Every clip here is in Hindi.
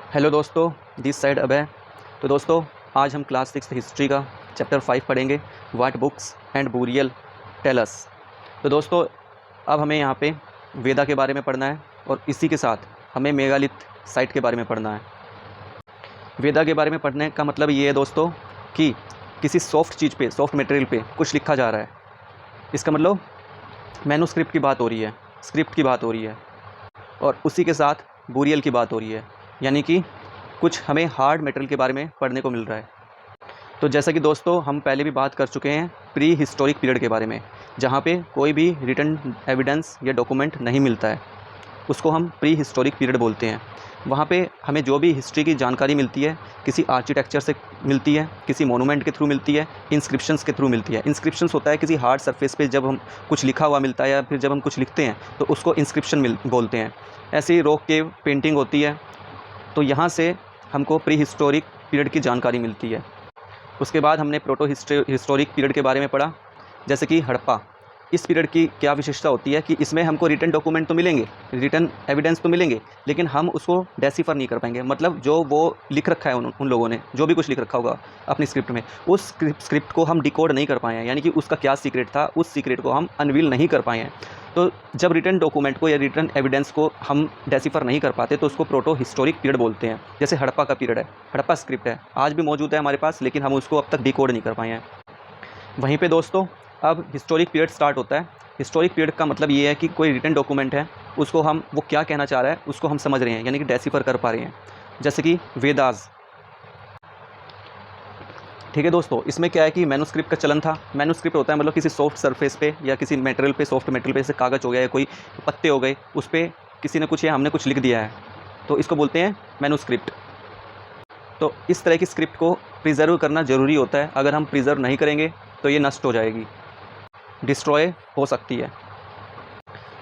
हेलो दोस्तों, दिस साइड अभय। तो दोस्तों, आज हम क्लास 6 हिस्ट्री का चैप्टर 5 पढ़ेंगे, what books and burial tell us. तो दोस्तों, अब हमें यहाँ पे वेदा के बारे में पढ़ना है और इसी के साथ हमें मेगालिथ साइट के बारे में पढ़ना है। वेदा के बारे में पढ़ने का मतलब ये है दोस्तों कि किसी सॉफ्ट चीज़ पे, सॉफ्ट मटेरियल पे कुछ लिखा जा रहा है। इसका मतलब मैन्युस्क्रिप्ट की बात हो रही है, स्क्रिप्ट की बात हो रही है, और उसी के साथ बुरियल की बात हो रही है, यानी कि कुछ हमें हार्ड मटेरियल के बारे में पढ़ने को मिल रहा है। तो जैसा कि दोस्तों हम पहले भी बात कर चुके हैं प्री हिस्टोरिक पीरियड के बारे में, जहाँ पे कोई भी रिटन एविडेंस या डॉक्यूमेंट नहीं मिलता है, उसको हम प्री हिस्टोरिक पीरियड बोलते हैं। वहाँ पे हमें जो भी हिस्ट्री की जानकारी मिलती है, किसी आर्किटेक्चर से मिलती है, किसी मोनूमेंट के थ्रू मिलती है, इंस्क्रिप्शंस के थ्रू मिलती है। इंस्क्रिप्शंस होता है किसी हार्ड सरफेस पे जब हम कुछ लिखा हुआ मिलता है या फिर जब हम कुछ लिखते हैं तो उसको इंस्क्रिप्शन बोलते हैं। ऐसे ही रॉक केव पेंटिंग होती है। तो यहाँ से हमको प्री हिस्टोरिक पीरियड की जानकारी मिलती है। उसके बाद हमने प्रोटो हिस्टोरिक पीरियड के बारे में पढ़ा, जैसे कि हड़प्पा। इस पीरियड की क्या विशेषता होती है कि इसमें हमको रिटन डॉक्यूमेंट तो मिलेंगे, रिटन एविडेंस तो मिलेंगे, लेकिन हम उसको डेसिफर नहीं कर पाएंगे। मतलब जो वो लिख रखा है उन लोगों ने जो भी कुछ लिख रखा होगा अपनी स्क्रिप्ट में, उस स्क्रिप्ट को हम डिकोड नहीं कर पाए हैं, यानी कि उसका क्या सीक्रेट था, उस सीक्रेट को हम अनवील नहीं कर पाए हैं। तो जब रिटन डॉक्यूमेंट को या रिटन एविडेंस को हम डेसिफर नहीं कर पाते तो उसको प्रोटो हिस्टोरिक पीरियड बोलते हैं। जैसे हड़प्पा का पीरियड है, हड़प्पा स्क्रिप्ट है, आज भी मौजूद है हमारे पास, लेकिन हम उसको अब तक डिकोड नहीं कर पाए हैं। वहीं पे दोस्तों अब हिस्टोरिक पीरियड स्टार्ट होता है। हिस्टोरिक पीरियड का मतलब ये है कि कोई रिटन डॉक्यूमेंट है, उसको हम वो क्या कहना चाह रहा है उसको हम समझ रहे हैं, यानी कि डेसिफर कर पा रहे हैं। जैसे कि वेदास, ठीक है दोस्तों। इसमें क्या है कि मैन्युस्क्रिप्ट का चलन था। मैन्युस्क्रिप्ट होता है मतलब किसी सॉफ्ट सरफेस पे या किसी मटेरियल पे, सॉफ्ट मटेरियल पे, जैसे कागज़ हो गया या कोई पत्ते हो गए, उस पर किसी ने कुछ या हमने कुछ लिख दिया है, तो इसको बोलते हैं मैन्युस्क्रिप्ट। तो इस तरह की स्क्रिप्ट को प्रिजर्व करना ज़रूरी होता है। अगर हम प्रिजर्व नहीं करेंगे तो ये नष्ट हो जाएगी, डिस्ट्रॉय हो सकती है।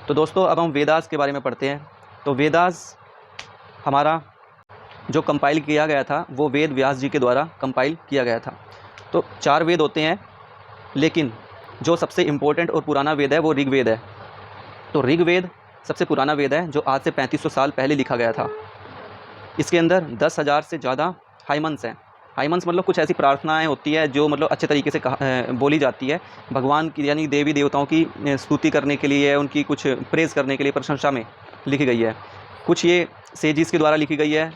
तो दोस्तों अब हम वेदास के बारे में पढ़ते हैं। तो वेदास हमारा जो कंपाइल किया गया था वो वेद व्यास जी के द्वारा कंपाइल किया गया था। तो 4 वेद होते हैं, लेकिन जो सबसे इम्पोर्टेंट और पुराना वेद है वो ऋग्वेद है। तो ऋग्वेद सबसे पुराना वेद है जो आज से 3500 साल पहले लिखा गया था। इसके अंदर 10,000 से ज़्यादा हाइमन्स हैं। हाइमन्स मतलब कुछ ऐसी प्रार्थनाएं होती है जो मतलब अच्छे तरीके से बोली जाती है भगवान की, यानी देवी देवताओं की स्तुति करने के लिए, उनकी कुछ प्रेज़ करने के लिए, प्रशंसा में लिखी गई है। कुछ ये सेजिस के द्वारा लिखी गई है,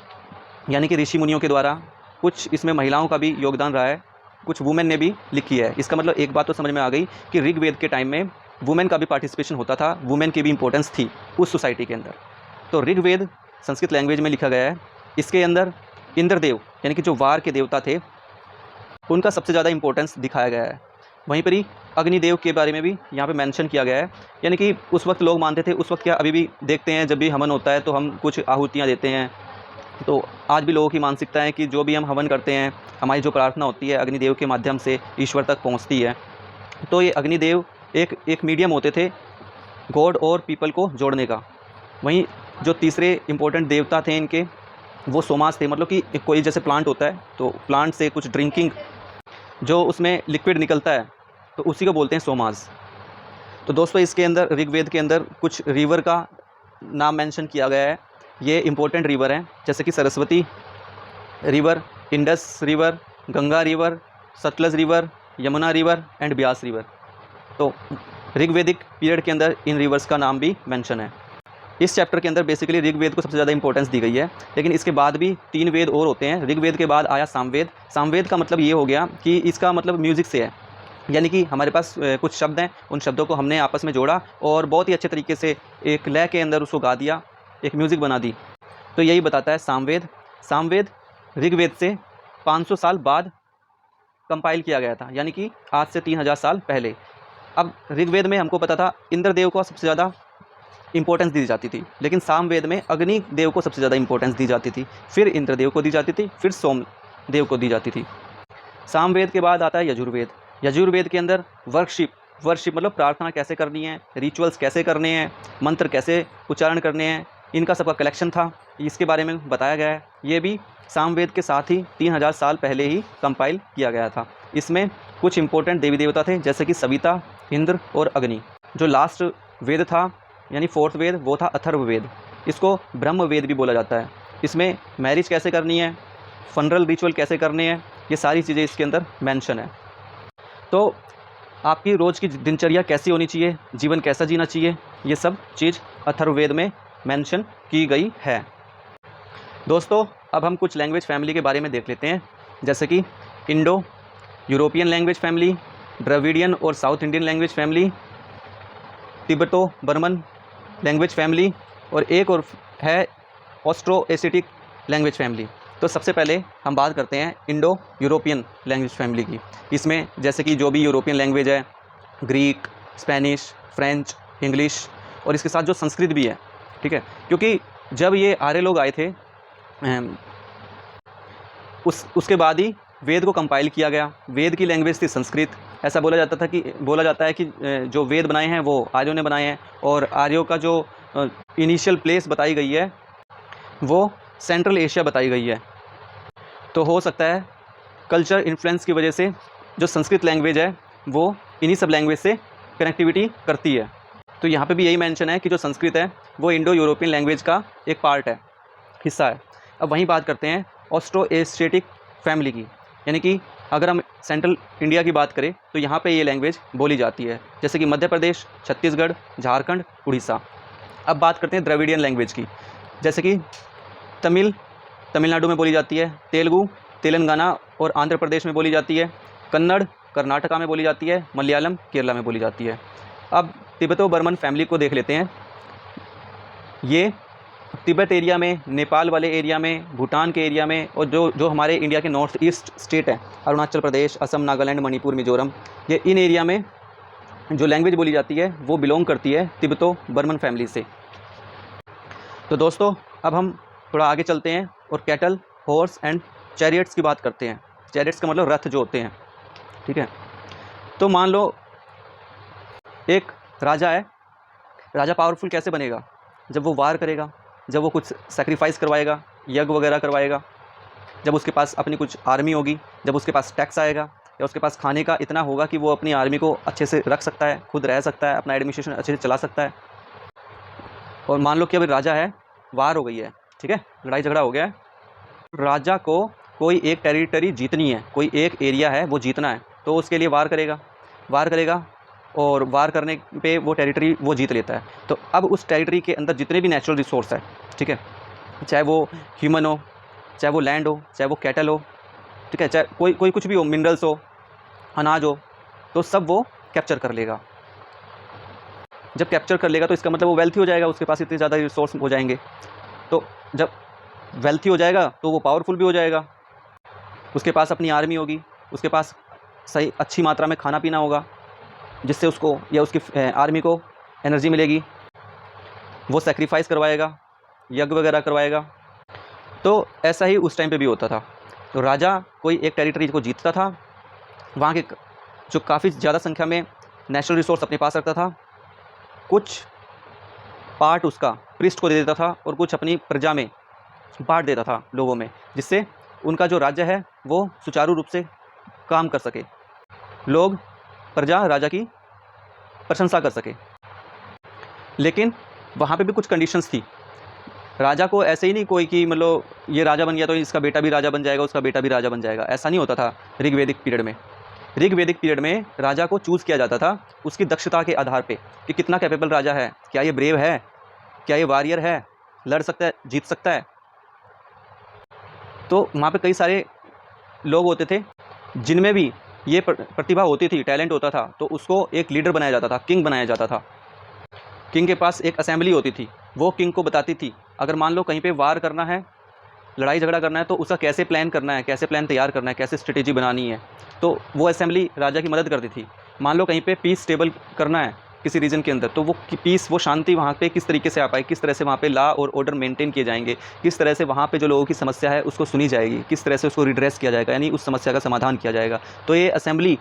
यानी कि ऋषि मुनियों के द्वारा। कुछ इसमें महिलाओं का भी योगदान रहा है, कुछ वुमेन ने भी लिखी है। इसका मतलब एक बात तो समझ में आ गई कि ऋग्वेद के टाइम में वुमेन का भी पार्टिसिपेशन होता था, वुमेन की भी इंपॉर्टेंस थी उस सोसाइटी के अंदर। तो ऋग्वेद संस्कृत लैंग्वेज में लिखा गया है। इसके अंदर इंद्रदेव, यानी कि जो वार के देवता थे, उनका सबसे ज़्यादा इंपॉर्टेंस दिखाया गया है। वहीं पर ही अग्निदेव के बारे में भी यहाँ पे मेंशन किया गया है। यानी कि उस वक्त लोग मानते थे, उस वक्त क्या अभी भी देखते हैं, जब भी हवन होता है तो हम कुछ आहुतियाँ देते हैं। तो आज भी लोगों की मानसिकता है कि जो भी हम हवन करते हैं, हमारी जो प्रार्थना होती है अग्निदेव के माध्यम से ईश्वर तक पहुंचती है। तो ये अग्निदेव एक मीडियम होते थे गॉड और पीपल को जोड़ने का। वहीं जो तीसरे इम्पोर्टेंट देवता थे इनके, वो सोमास थे। मतलब कि कोई जैसे प्लांट होता है तो प्लांट से कुछ ड्रिंकिंग जो उसमें लिक्विड निकलता है तो उसी को बोलते हैं सोमास। तो दोस्तों इसके अंदर ऋग्वेद के अंदर कुछ रिवर का नाम मेंशन किया गया है। ये इंपॉर्टेंट रिवर हैं, जैसे कि Saraswati river, Indus river, Ganga river, Sutlej river, Yamuna river and Beas river. तो ऋग्वेदिक पीरियड के अंदर इन रिवर्स का नाम भी मेंशन है। इस चैप्टर के अंदर बेसिकली ऋग्वेद को सबसे ज़्यादा इंपॉर्टेंस दी गई है, लेकिन इसके बाद भी 3 वेद और होते हैं। ऋग्वेद के बाद आया सामवेद। सामवेद का मतलब ये हो गया कि इसका मतलब म्यूज़िक से है, यानी कि हमारे पास कुछ शब्द हैं, उन शब्दों को हमने आपस में जोड़ा और बहुत ही अच्छे तरीके से एक लय के अंदर उसको गा दिया, एक म्यूज़िक बना दी। तो यही बताता है सामवेद। सामवेद ऋग्वेद से 500 साल बाद कंपाइल किया गया था, यानी कि आज से 3000 साल पहले। अब ऋग्वेद में हमको पता था इंद्रदेव को सबसे ज़्यादा इंपॉर्टेंस दी जाती थी, लेकिन सामवेद में अग्नि देव को सबसे ज़्यादा इंपॉर्टेंस दी जाती थी, फिर इंद्रदेव को दी जाती थी, फिर सोमदेव को दी जाती थी। सामवेद के बाद आता है यजुर्वेद। यजुर्वेद के अंदर वर्शिप मतलब प्रार्थना कैसे करनी है, रिचुअल्स कैसे करने हैं, मंत्र कैसे उच्चारण करने हैं, इनका सबका कलेक्शन था, इसके बारे में बताया गया है। ये भी सामवेद के साथ ही 3000 साल पहले ही कंपाइल किया गया था। इसमें कुछ इंपॉर्टेंट देवी देवता थे, जैसे कि सविता, इंद्र और अग्नि। जो लास्ट वेद था यानी 4th वेद, वो था अथर्ववेद। इसको ब्रह्म वेद भी बोला जाता है। इसमें मैरिज कैसे करनी है, फनरल रिचुअल कैसे करने हैं, ये सारी चीज़ें इसके अंदर मेंशन है। तो आपकी रोज़ की दिनचर्या कैसी होनी चाहिए, जीवन कैसा जीना चाहिए, ये सब चीज़ अथर्ववेद में मेंशन की गई है। दोस्तों, अब हम कुछ लैंग्वेज फैमिली के बारे में देख लेते हैं, जैसे कि Indo European language family, Dravidian और south Indian language family, Tibeto Burman language family, और एक और है ऑस्ट्रो एशियाटिक लैंग्वेज फैमिली। तो सबसे पहले हम बात करते हैं इंडो यूरोपियन लैंग्वेज फैमिली की। इसमें जैसे कि जो भी यूरोपियन लैंग्वेज है, ग्रीक, स्पेनिश, फ्रेंच, इंग्लिश, और इसके साथ जो संस्कृत भी है, ठीक है। क्योंकि जब ये आर्य लोग आए थे, उसके बाद ही वेद को कंपाइल किया गया। वेद की लैंग्वेज थी संस्कृत। ऐसा बोला जाता है कि जो वेद बनाए हैं वो आर्यों ने बनाए हैं, और आर्यों का जो इनिशियल प्लेस बताई गई है वो सेंट्रल एशिया बताई गई है। तो हो सकता है कल्चर इन्फ्लुएंस की वजह से जो संस्कृत लैंग्वेज है वो इन्हीं सब लैंग्वेज से कनेक्टिविटी करती है। तो यहाँ पे भी यही मेंशन है कि जो संस्कृत है वो इंडो यूरोपियन लैंग्वेज का एक पार्ट है, हिस्सा है। अब वहीं बात करते हैं ऑस्ट्रो एशियाटिक फैमिली की, यानी कि अगर हम सेंट्रल इंडिया की बात करें तो यहाँ पे ये लैंग्वेज बोली जाती है, जैसे कि मध्य प्रदेश, छत्तीसगढ़, झारखंड, उड़ीसा। अब बात करते हैं द्रविडियन लैंग्वेज की, जैसे कि तमिलनाडु में बोली जाती है, तेलुगु तेलंगाना और आंध्र प्रदेश में बोली जाती है, कन्नड़ कर्नाटका में बोली जाती है, मलयालम केरला में बोली जाती है। अब तिब्बतो बर्मन फैमिली को देख लेते हैं। ये तिब्बत एरिया में, नेपाल वाले एरिया में, भूटान के एरिया में, और जो हमारे इंडिया के नॉर्थ ईस्ट स्टेट हैं, अरुणाचल प्रदेश, असम, नागालैंड, मणिपुर, मिजोरम, ये इन एरिया में जो लैंग्वेज बोली जाती है वो बिलोंग करती है तिब्बतो बर्मन फैमिली से। तो दोस्तों, अब हम थोड़ा आगे चलते हैं और कैटल, हॉर्स एंड चैरियट्स की बात करते हैं। चैरियट्स का मतलब रथ जो होते हैं, ठीक है। तो मान लो एक राजा है। राजा पावरफुल कैसे बनेगा? जब वो वार करेगा, जब वो कुछ सेक्रीफाइस करवाएगा, यज्ञ वगैरह करवाएगा, जब उसके पास अपनी कुछ आर्मी होगी, जब उसके पास टैक्स आएगा, या उसके पास खाने का इतना होगा कि वो अपनी आर्मी को अच्छे से रख सकता है, खुद रह सकता है, अपना एडमिनिस्ट्रेशन अच्छे से चला सकता है। और मान लो कि अभी राजा है, वार हो गई है, ठीक है, लड़ाई झगड़ा हो गया है, राजा को कोई एक टेरिटरी जीतनी है, कोई एक एरिया है वो जीतना है, तो उसके लिए वार करेगा और वार करने पे वो टेरिटरी वो जीत लेता है। तो अब उस टेरिटरी के अंदर जितने भी नेचुरल रिसोर्स है, ठीक है, चाहे वो ह्यूमन हो, चाहे वो लैंड हो, चाहे वो कैटल हो, ठीक है, चाहे कोई कुछ भी हो, मिनरल्स हो, अनाज हो, तो सब वो कैप्चर कर लेगा। जब कैप्चर कर लेगा तो इसका मतलब वो वेल्थी हो जाएगा, उसके पास इतने ज़्यादा रिसोर्स हो जाएंगे। तो जब वेल्थी हो जाएगा तो वो पावरफुल भी हो जाएगा, उसके पास अपनी आर्मी होगी, उसके पास सही अच्छी मात्रा में खाना पीना होगा, जिससे उसको या उसकी आर्मी को एनर्जी मिलेगी। वो सेक्रीफाइस करवाएगा, यज्ञ वगैरह करवाएगा। तो ऐसा ही उस टाइम पे भी होता था। तो राजा कोई एक टेरिटरी को जीतता था, वहाँ के जो काफ़ी ज़्यादा संख्या में नेचुरल रिसोर्स अपने पास रखता था, कुछ पार्ट उसका प्रिस्ट को दे देता था और कुछ अपनी प्रजा में बांट देता था लोगों में, जिससे उनका जो राज्य है वो सुचारू रूप से काम कर सके, लोग प्रजा राजा की प्रशंसा कर सके। लेकिन वहाँ पे भी कुछ कंडीशंस थी। राजा को ऐसे ही नहीं कोई कि मतलब ये राजा बन गया तो इसका बेटा भी राजा बन जाएगा, उसका बेटा भी राजा बन जाएगा, ऐसा नहीं होता था ऋग्वैदिक पीरियड में। ऋग्वैदिक पीरियड में राजा को चूज़ किया जाता था उसकी दक्षता के आधार पे कि कितना कैपेबल राजा है, क्या ये ब्रेव है, क्या ये वॉरियर है, लड़ सकता है, जीत सकता है। तो वहाँ पे कई सारे लोग होते थे जिनमें भी ये प्रतिभा होती थी, टैलेंट होता था, तो उसको एक लीडर बनाया जाता था, किंग बनाया जाता था। किंग के पास एक असेंबली होती थी, वो किंग को बताती थी अगर मान लो कहीं पे वार करना है, लड़ाई झगड़ा करना है, तो उसका कैसे प्लान करना है, कैसे प्लान तैयार करना है, कैसे स्ट्रेटेजी बनानी है। तो वो असेंबली राजा की मदद करती थी। मान लो कहीं पे पीस स्टेबल करना है किसी रीजन के अंदर, तो वो पीस, वो शांति वहाँ पे किस तरीके से आ पाए, किस तरह से वहाँ पे लॉ और ऑर्डर मेंटेन किए जाएंगे, किस तरह से वहाँ पे जो लोगों की समस्या है उसको सुनी जाएगी, किस तरह से उसको रिड्रेस किया जाएगा, यानी उस समस्या का समाधान किया जाएगा। तो ये असेंबली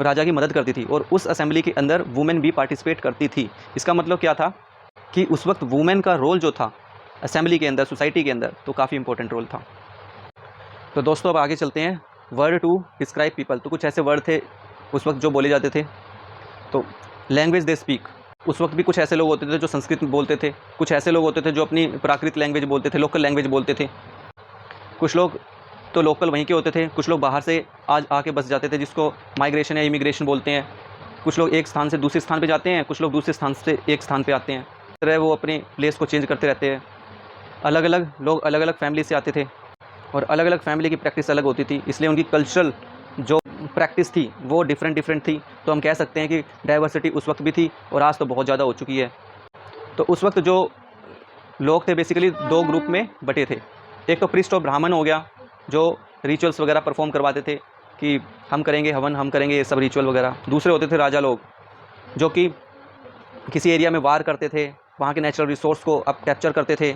राजा की मदद करती थी और उस असेंबली के अंदर वुमेन भी पार्टिसिपेट करती थी। इसका मतलब क्या था कि उस वक्त वुमेन का रोल जो था असेंबली के अंदर, सोसाइटी के अंदर, तो काफ़ी इंपॉर्टेंट रोल था। तो दोस्तों अब आगे चलते हैं। वर्ड टू डिस्क्राइब पीपल, तो कुछ ऐसे वर्ड थे उस वक्त जो बोले जाते थे। तो लैंग्वेज दे स्पीक, उस वक्त भी कुछ ऐसे लोग होते थे जो संस्कृत बोलते थे, कुछ ऐसे लोग होते थे जो अपनी प्राकृत लैंग्वेज बोलते थे, लोकल लैंग्वेज बोलते थे। कुछ लोग तो लोकल वहीं के होते थे, कुछ लोग बाहर से आज आके बस जाते थे, जिसको माइग्रेशन या इमिग्रेशन बोलते हैं। कुछ लोग एक स्थान से दूसरे स्थान पे जाते हैं, कुछ लोग दूसरे स्थान से एक स्थान पे आते हैं। इस तरह वो अपने प्लेस को चेंज करते रहते हैं। अलग अलग लोग अलग अलग फैमिली से आते थे और अलग अलग फैमिली की प्रैक्टिस अलग होती थी, इसलिए उनकी कल्चरल जो प्रैक्टिस थी वो डिफरेंट थी। तो हम कह सकते हैं कि डाइवर्सिटी उस वक्त भी थी और आज तो बहुत ज़्यादा हो चुकी है। तो उस वक्त जो लोग थे बेसिकली 2 ग्रुप में बटे थे। एक तो प्रीस्ट और ब्राह्मण हो गया, जो रिचुअल्स वगैरह परफॉर्म करवाते थे कि हम करेंगे हवन, हम करेंगे ये सब रिचुअल वगैरह। दूसरे होते थे राजा लोग, जो कि किसी एरिया में वार करते थे, वहाँ के नेचुरल रिसोर्स को अब कैप्चर करते थे,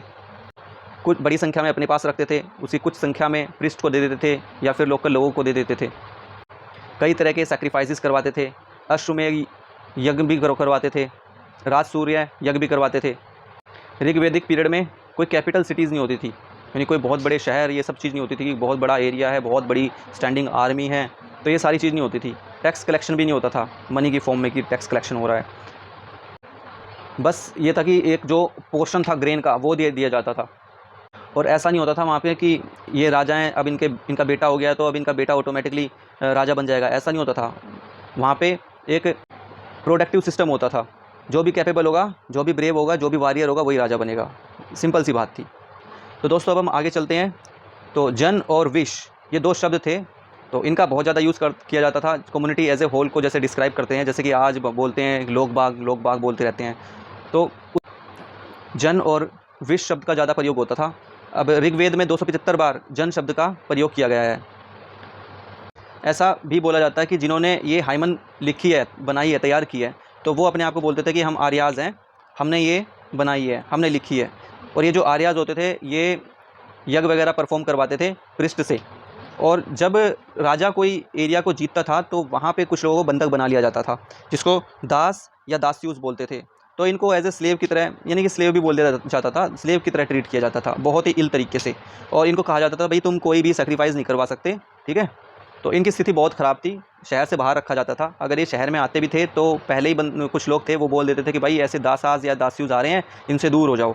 कुछ बड़ी संख्या में अपने पास रखते थे, उसी कुछ संख्या में प्रीस्ट को दे देते थे या फिर लोकल लोगों को दे देते थे। कई तरह के सैक्रिफाइसेस करवाते थे, अश्वमेध यज्ञ भी करवाते थे, राजसूर्य यज्ञ भी करवाते थे। ऋग्वैदिक पीरियड में कोई कैपिटल सिटीज़ नहीं होती थी, यानी कोई बहुत बड़े शहर ये सब चीज़ नहीं होती थी कि बहुत बड़ा एरिया है, बहुत बड़ी स्टैंडिंग आर्मी है, तो ये सारी चीज़ नहीं होती थी। टैक्स कलेक्शन भी नहीं होता था मनी की फॉर्म में कि टैक्स कलेक्शन हो रहा है। बस ये था कि एक जो पोर्शन था ग्रेन का वो दे दिया जाता था। और ऐसा नहीं होता था वहाँ पे कि ये राजा हैं, अब इनका बेटा हो गया तो अब इनका बेटा ऑटोमेटिकली राजा बन जाएगा, ऐसा नहीं होता था। वहाँ पे एक प्रोडक्टिव सिस्टम होता था, जो भी कैपेबल होगा, जो भी ब्रेव होगा, जो भी वॉरियर होगा वही राजा बनेगा। सिंपल सी बात थी। तो दोस्तों अब हम आगे चलते हैं। तो जन और विश ये 2 शब्द थे, तो इनका बहुत ज़्यादा यूज़ किया जाता था कम्युनिटी एज ए होल को जैसे डिस्क्राइब करते हैं, जैसे कि आज बोलते हैं लोग बाग बोलते रहते हैं। तो जन और विश शब्द का ज़्यादा प्रयोग होता था। अब ऋग्वेद में 275 बार जन शब्द का प्रयोग किया गया है। ऐसा भी बोला जाता है कि जिन्होंने ये हाइमन लिखी है, बनाई है, तैयार की है, तो वो अपने आप को बोलते थे कि हम आर्याज़ हैं, हमने ये बनाई है, हमने लिखी है। और ये जो आर्याज़ होते थे ये यज्ञ वगैरह परफॉर्म करवाते थे पृष्ठ से। और जब राजा कोई एरिया को जीतता था तो वहाँ पे कुछ लोगों को बंधक बना लिया जाता था, जिसको दास या दास्यूस बोलते थे। तो इनको एज ए स्लेव की तरह, यानी कि स्लेव भी बोल दिया जाता था, स्लेव की तरह ट्रीट किया जाता था, बहुत ही इल तरीके से। और इनको कहा जाता था भाई तुम कोई भी सेक्रीफाइस नहीं करवा सकते, ठीक है। तो इनकी स्थिति बहुत ख़राब थी, शहर से बाहर रखा जाता था। अगर ये शहर में आते भी थे तो पहले ही कुछ लोग थे वो बोल देते थे कि भाई ऐसे दासाज या दास्यूज आ रहे हैं, इनसे दूर हो जाओ।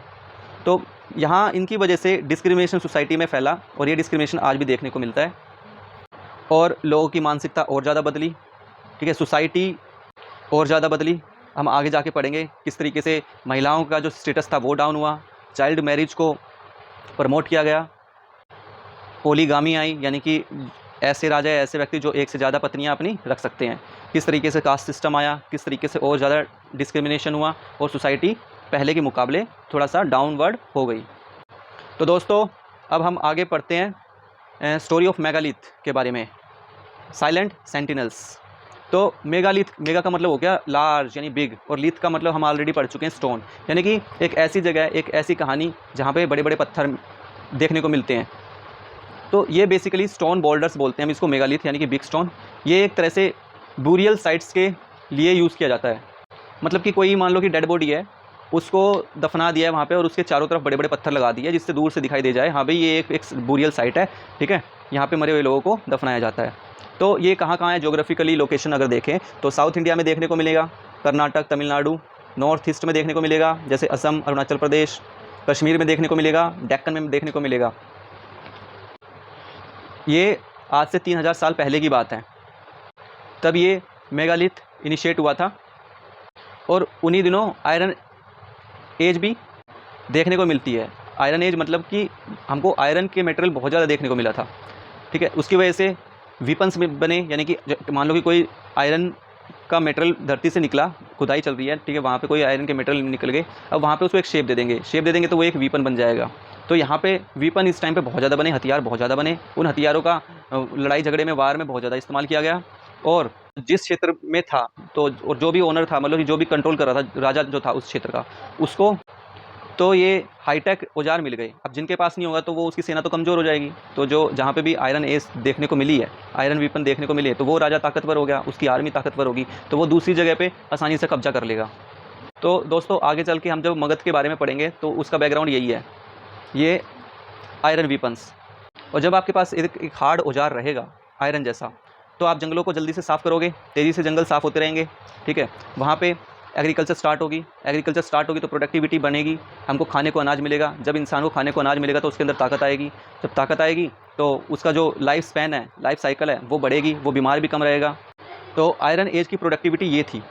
तो यहाँ इनकी वजह से डिस्क्रिमिनेशन सोसाइटी में फैला और ये डिस्क्रिमिनेशन आज भी देखने को मिलता है। और लोगों की मानसिकता और ज़्यादा बदली, ठीक है, सोसाइटी और ज़्यादा बदली। हम आगे जाके पढ़ेंगे किस तरीके से महिलाओं का जो स्टेटस था वो डाउन हुआ, चाइल्ड मैरिज को प्रमोट किया गया, पोलीगामी आई, यानी कि ऐसे राजा ऐसे व्यक्ति जो एक से ज़्यादा पत्नियां अपनी रख सकते हैं। किस तरीके से कास्ट सिस्टम आया, किस तरीके से और ज़्यादा डिस्क्रिमिनेशन हुआ और सोसाइटी पहले के मुकाबले थोड़ा सा डाउनवर्ड हो गई। तो दोस्तों अब हम आगे पढ़ते हैं स्टोरी ऑफ मेगालिथ के बारे में, साइलेंट सेंटिनल्स। तो मेगा का मतलब हो गया लार्ज यानी बिग, और लिथ का मतलब हम ऑलरेडी पढ़ चुके हैं स्टोन, यानी कि एक ऐसी जगह, एक ऐसी कहानी जहाँ पे बड़े बड़े पत्थर देखने को मिलते हैं। तो ये बेसिकली स्टोन बोल्डर्स बोलते हैं हम इसको, मेगालिथ यानी कि बिग स्टोन। ये एक तरह से बूरियल साइट्स के लिए यूज़ किया जाता है। मतलब कि कोई मान लो कि डेड बॉडी है, उसको दफना दिया है वहाँ पे और उसके चारों तरफ बड़े बड़े पत्थर लगा दिए जिससे दूर से दिखाई दे जाए हाँ भाई ये एक बूरियल साइट है, ठीक है, यहाँ पे मरे हुए लोगों को दफनाया जाता है। तो ये कहाँ है जोग्राफिकली लोकेशन अगर देखें तो साउथ इंडिया में देखने को मिलेगा, कर्नाटक, तमिलनाडु, नॉर्थ ईस्ट में देखने को मिलेगा जैसे असम, अरुणाचल प्रदेश, कश्मीर में देखने को मिलेगा, डेक्कन में देखने को मिलेगा। ये आज से 3000 साल पहले की बात है, तब ये मेगालिथ इनिशिएट हुआ था। और उन्हीं दिनों आयरन एज भी देखने को मिलती है। आयरन एज मतलब कि हमको आयरन के मटेरियल बहुत ज़्यादा देखने को मिला था, ठीक है। उसकी वजह से वीपन्स में बने, यानी कि मान लो कि कोई आयरन का मटेरियल धरती से निकला, खुदाई चल रही है, ठीक है, वहाँ पे कोई आयरन के मटेरियल निकल गए, अब वहाँ पे उसको एक शेप दे देंगे तो वो एक वीपन बन जाएगा। तो यहाँ पे वीपन इस टाइम पे बहुत ज़्यादा बने, हथियार बहुत ज़्यादा बने। उन हथियारों का लड़ाई झगड़े में, वार में बहुत ज़्यादा इस्तेमाल किया गया। और जिस क्षेत्र में था तो और जो भी ओनर था, मतलब कि जो भी कंट्रोल कर रहा था, राजा जो था उस क्षेत्र का, उसको तो ये हाईटेक औजार मिल गए। अब जिनके पास नहीं होगा तो वो उसकी सेना तो कमज़ोर हो जाएगी। तो जो जहाँ पे भी आयरन एज देखने को मिली है, आयरन वीपन देखने को मिली है, तो वो राजा ताकतवर हो गया, उसकी आर्मी ताकतवर होगी, तो वो दूसरी जगह पे आसानी से कब्जा कर लेगा। तो दोस्तों आगे चल के हम जब मगध के बारे में पढ़ेंगे तो उसका बैकग्राउंड यही है, ये आयरन वीपन्स। और जब आपके पास एक हार्ड औजार रहेगा आयरन जैसा, तो आप जंगलों को जल्दी से साफ़ करोगे, तेज़ी से जंगल साफ़ होते रहेंगे, ठीक है। वहाँ पे एग्रीकल्चर स्टार्ट होगी तो प्रोडक्टिविटी बनेगी, हमको खाने को अनाज मिलेगा। जब इंसान को खाने को अनाज मिलेगा तो उसके अंदर ताकत आएगी, जब ताकत आएगी तो उसका जो लाइफ स्पैन है, लाइफ साइकिल है, वो बढ़ेगी, वो बीमार भी कम रहेगा। तो आयरन एज की प्रोडक्टिविटी ये थी।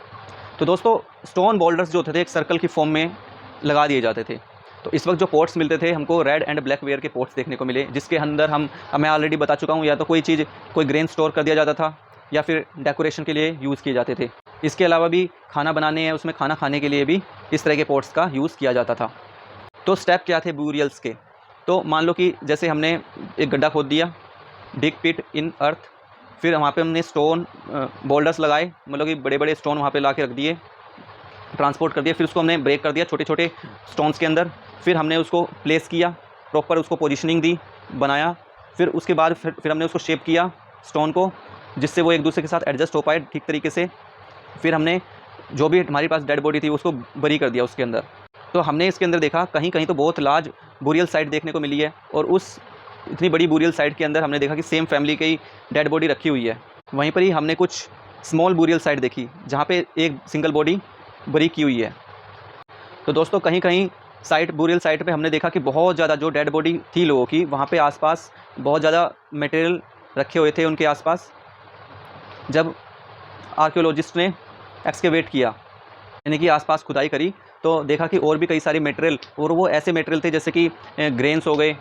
तो दोस्तों स्टोन बोल्डर्स जो होते थे एक सर्कल की फॉर्म में लगा दिए जाते थे। तो इस वक्त जो पॉट्स मिलते थे हमको रेड एंड ब्लैक वेयर के पॉट्स देखने को मिले, जिसके अंदर मैं ऑलरेडी बता चुका हूँ, या तो कोई ग्रेन स्टोर कर दिया जाता था या फिर डेकोरेशन के लिए यूज़ किए जाते थे। इसके अलावा भी खाना बनाने या उसमें खाना खाने के लिए भी इस तरह के पॉट्स का यूज़ किया जाता था। तो स्टेप क्या थे ब्यूरियल्स के? तो मान लो कि जैसे हमने एक गड्ढा खोद दिया, डिग पिट इन अर्थ, फिर वहाँ पे हमने स्टोन बोल्डर्स लगाए, मतलब कि बड़े बड़े स्टोन वहाँ पे ला के रख दिए, ट्रांसपोर्ट कर दिया, फिर उसको हमने ब्रेक कर दिया छोटे छोटे स्टोन्स के अंदर, फिर हमने उसको प्लेस किया, प्रॉपर उसको पोजीशनिंग दी, बनाया, फिर उसके बाद फिर हमने उसको शेप किया स्टोन को, जिससे वो एक दूसरे के साथ एडजस्ट हो पाए ठीक तरीके से। फिर हमने जो भी हमारे पास डेड बॉडी थी उसको बरी कर दिया उसके अंदर। तो हमने इसके अंदर देखा कहीं कहीं तो बहुत लार्ज बोरियल साइट देखने को मिली है, और उस इतनी बड़ी बोरियल साइट के अंदर हमने देखा कि सेम फैमिली की डेड बॉडी रखी हुई है। वहीं पर ही हमने कुछ स्मॉल बोरियल साइट देखी जहाँ पे एक सिंगल बॉडी बरी की हुई है। तो दोस्तों कहीं कहीं बोरियल साइट पे हमने देखा कि बहुत ज़्यादा जो डेड बॉडी थी लोगों की, वहाँ पे आसपास बहुत ज़्यादा मटेरियल रखे हुए थे उनके आसपास। जब आर्कियोलॉजिस्ट ने एक्सकेवेट किया, यानी कि आसपास खुदाई करी, तो देखा कि और भी कई सारे मटेरियल, और वो ऐसे मटेरियल थे जैसे कि ग्रेन्स हो गए,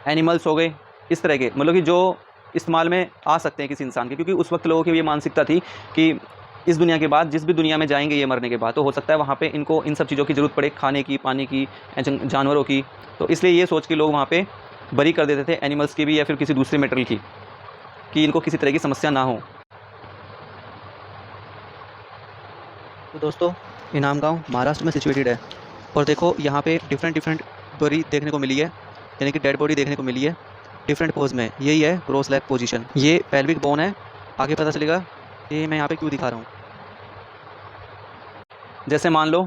एनिमल्स हो गए, इस तरह के, मतलब कि जो इस्तेमाल में आ सकते हैं किसी इंसान के। क्योंकि उस वक्त लोगों की ये मानसिकता थी कि इस दुनिया के बाद जिस भी दुनिया में जाएंगे ये मरने के बाद, तो हो सकता है वहाँ पे इनको इन सब चीज़ों की ज़रूरत पड़े, खाने की, पानी की, जानवरों की। तो इसलिए ये सोच के लोग वहाँ पे बरी कर देते थे एनिमल्स की भी या फिर किसी दूसरे मटेरियल की, कि इनको किसी तरह की समस्या ना हो। तो दोस्तों इनाम गाँव महाराष्ट्र में सिचुएटेड है, और देखो यहाँ पे डिफरेंट बॉडी देखने को मिली है, यानी कि डेड बॉडी देखने को मिली है डिफरेंट पोज में। यही है क्रॉस लेग पोजीशन, ये पेल्विक बोन है। आगे पता चलेगा ये मैं यहाँ पे क्यों दिखा रहा हूँ। जैसे मान लो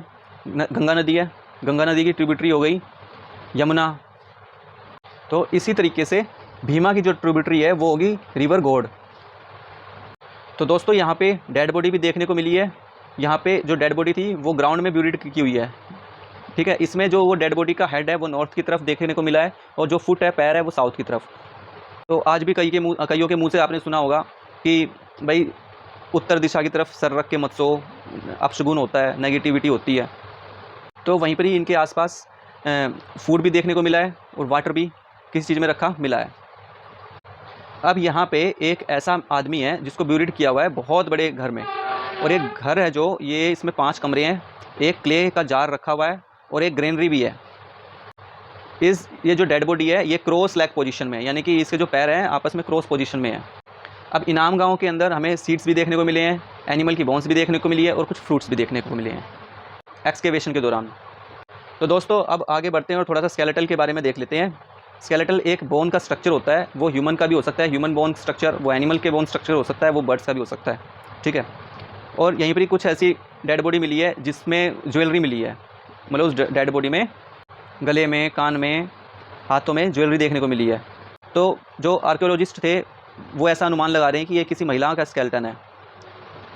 गंगा नदी है, गंगा नदी की ट्रिब्यूटरी हो गई यमुना, तो इसी तरीके से भीमा की जो ट्रिब्यूटरी है वो होगी रिवर घोड़। तो दोस्तों यहाँ पे डेड बॉडी भी देखने को मिली है। यहाँ पे जो डेड बॉडी थी वो ग्राउंड में ब्यूरिड की हुई है, ठीक है। इसमें जो वो डेड बॉडी का हेड है वो नॉर्थ की तरफ देखने को मिला है, और जो फुट है, पैर है, वो साउथ की तरफ। तो आज भी कईयों के मुँह से आपने सुना होगा कि भाई उत्तर दिशा की तरफ सर रख के मत सो, अपशगुन होता है, नेगेटिविटी होती है। तो वहीं पर ही इनके आसपास फूड भी देखने को मिला है, और वाटर भी किसी चीज़ में रखा मिला है। अब यहाँ पे एक ऐसा आदमी है जिसको ब्यूरिड किया हुआ है बहुत बड़े घर में, और एक घर है जो ये इसमें 5 कमरे हैं, एक क्ले का जार रखा हुआ है, और एक ग्रेनरी भी है। ये जो डेड बॉडी है ये क्रॉस लेग पोजीशन में है, यानी कि इसके जो पैर हैं आपस में क्रॉस पोजीशन में है। अब इनाम गांव के अंदर हमें सीड्स भी देखने को मिले हैं, एनिमल की बोन्स भी देखने को मिली है, और कुछ फ्रूट्स भी देखने को मिले हैं एक्सकेवेशन के दौरान। तो दोस्तों अब आगे बढ़ते हैं और थोड़ा सा स्केलेटल के बारे में देख लेते हैं। स्केलेटल एक बोन का स्ट्रक्चर होता है, वो ह्यूमन का भी हो सकता है, ह्यूमन बोन स्ट्रक्चर, वो एनिमल के बोन स्ट्रक्चर हो सकता है, वो बर्ड्स का भी हो सकता है, ठीक है। और यहीं पर ही कुछ ऐसी डेड बॉडी मिली है जिसमें ज्वेलरी मिली है, मतलब उस डेड बॉडी में गले में, कान में, हाथों में ज्वेलरी देखने को मिली है। तो जो आर्कियोलॉजिस्ट थे वो ऐसा अनुमान लगा रहे हैं कि ये किसी महिला का स्केलेटन है।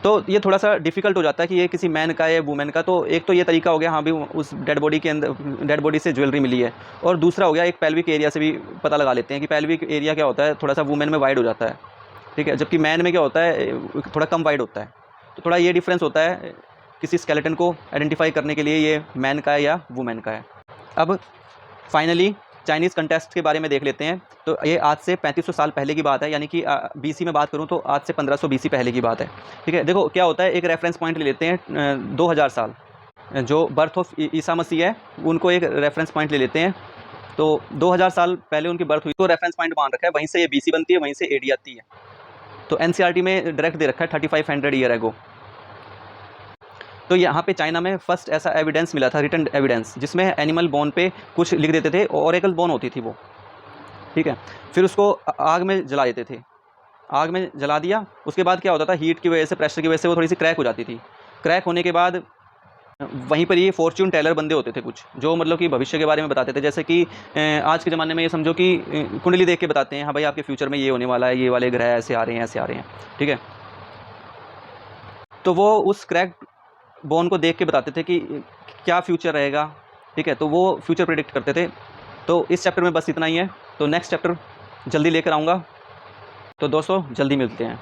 तो ये थोड़ा सा डिफ़िकल्ट हो जाता है कि ये किसी मैन का है वुमेन का। तो एक तो ये तरीका हो गया, हाँ भी उस डेड बॉडी के अंदर डेड बॉडी से ज्वेलरी मिली है, और दूसरा हो गया एक पेल्विक एरिया से भी पता लगा लेते हैं कि पेल्विक एरिया क्या होता है, थोड़ा सा वुमेन में वाइड हो जाता है, ठीक है, जबकि मैन में क्या होता है, थोड़ा कम वाइड होता है। तो थोड़ा ये डिफरेंस होता है किसी स्केलेटन को आइडेंटिफाई करने के लिए, ये मैन का है या वुमेन का है। अब फाइनली चाइनीज़ कंटेस्ट के बारे में देख लेते हैं। तो ये आज से 3500 साल पहले की बात है, यानी कि बीसी में बात करूं तो आज से 1500 बीसी पहले की बात है, ठीक है। देखो क्या होता है, एक रेफरेंस पॉइंट ले लेते हैं 2000 साल, जो बर्थ ऑफ ईसा मसीह है उनको एक रेफरेंस पॉइंट ले लेते हैं। तो 2000 साल पहले उनकी बर्थ हुई, तो रेफरेंस पॉइंट मान रखा है, वहीं से ये बीसी बनती है, वहीं से एडी आती है। तो एनसीईआरटी में डायरेक्ट दे रखा है 3500 ईयर एगो। तो यहाँ पे चाइना में फर्स्ट ऐसा एविडेंस मिला था, रिटन एविडेंस, जिसमें एनिमल बोन पे कुछ लिख देते थे, ओरेकल बोन होती थी वो, ठीक है। फिर उसको आग में जला देते थे, आग में जला दिया, उसके बाद क्या होता था, हीट की वजह से, प्रेशर की वजह से वो थोड़ी सी क्रैक हो जाती थी। क्रैक होने के बाद वहीं पर ये फॉर्च्यून टेलर बंदे होते थे कुछ, जो मतलब कि भविष्य के बारे में बताते थे। जैसे कि आज के ज़माने में ये समझो कि कुंडली देख के बताते हैं, हाँ भाई आपके फ्यूचर में ये होने वाला है, ये वाले ग्रह ऐसे आ रहे हैं, ऐसे आ रहे हैं, ठीक है। तो वो उस क्रैक बोन को देख के बताते थे कि क्या फ्यूचर रहेगा, ठीक है, तो वो फ्यूचर प्रेडिक्ट करते थे। तो इस चैप्टर में बस इतना ही है, तो नेक्स्ट चैप्टर जल्दी लेकर आऊँगा। तो दोस्तों जल्दी मिलते हैं।